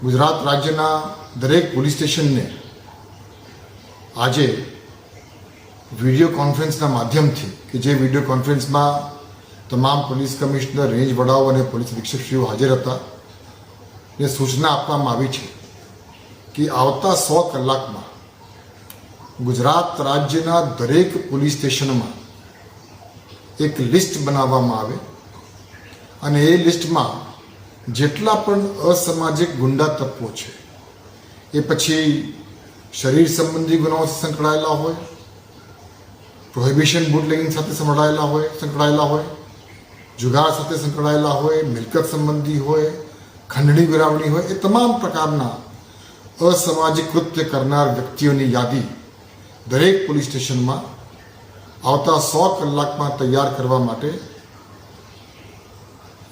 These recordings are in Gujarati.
ગુજરાત રાજ્યના દરેક પોલીસ સ્ટેશનને આજે વિડીયો કોન્ફરન્સના માધ્યમથી કે જે વિડીયો કોન્ફરન્સમાં તમામ પોલીસ કમિશનર, રેન્જ વડાઓ અને પોલીસ અધિક્ષકશ્રીઓ હાજર હતા ને સૂચના આપવામાં આવી છે કે આવતા 100 કલાકમાં ગુજરાત રાજ્યના દરેક પોલીસ સ્ટેશનમાં એક લિસ્ટ બનાવવામાં આવે અને એ લિસ્ટમાં જેટલા પણ અસામાજિક ગુંડા તત્વો છે, એ પછી શરીર સંબંધી ગુનાઓથી સંકળાયેલા હોય, પ્રોહિબિશન બુટલેગિંગ સાથે સંકળાયેલા હોય, જુગાર સાથે સંકળાયેલા હોય, મિલકત સંબંધી હોય, ખંડણી ગુરાવણી હોય, એ તમામ પ્રકારના અસામાજિક કૃત્ય કરનાર વ્યક્તિઓની યાદી દરેક પોલીસ સ્ટેશનમાં આવતા 100 કલાકમાં તૈયાર કરવા માટે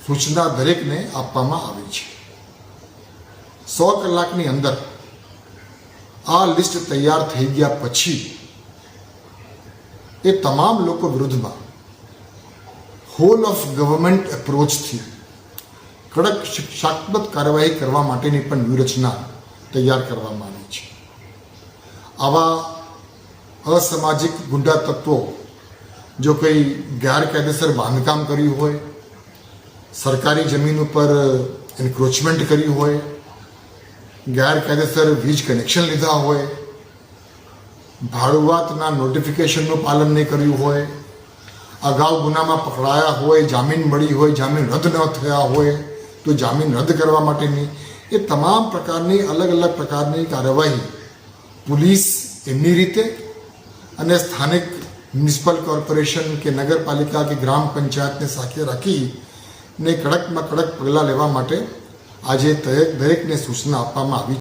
સૂચના દરેકને આપવામાં આવી છે. 100 કલાકની અંદર આ લિસ્ટ તૈયાર થઈ ગયા પછી એ તમામ લોકો વિરુદ્ધમાં હોલ ઓફ ગવર્મેન્ટ એપ્રોચથી કડક શિક્ષાત્મક કાર્યવાહી કરવા માટેની પણ વ્યૂહરચના તૈયાર કરવામાં આવી છે. આવા અસામાજિક ગુંડા તત્વો જો કોઈ ગેરકાયદેસર બાંધકામ કર્યું હોય, સરકારી જમીન ઉપર એન્ક્રોચમેન્ટ કર્યું હોય, ગેરકાયદેસર વીજ કનેક્શન લીધા હોય, ભાડુઆતના નોટિફિકેશનનું પાલન નહીં કર્યું હોય, અગાઉ ગુનામાં પકડાયા હોય, જામીન મળી હોય, જામીન રદ ન થયા હોય તો જામીન રદ કરવા માટેની એ તમામ પ્રકારની અલગ અલગ પ્રકારની કાર્યવાહી પોલીસ એમની રીતે અને સ્થાનિક મ્યુનિસિપલ કોર્પોરેશન કે નગરપાલિકા કે ગ્રામ પંચાયતને સાથે રાખીને કડકમાં કડક પગલાં લેવા માટે આજે દરેકને સૂચના આપવામાં આવી.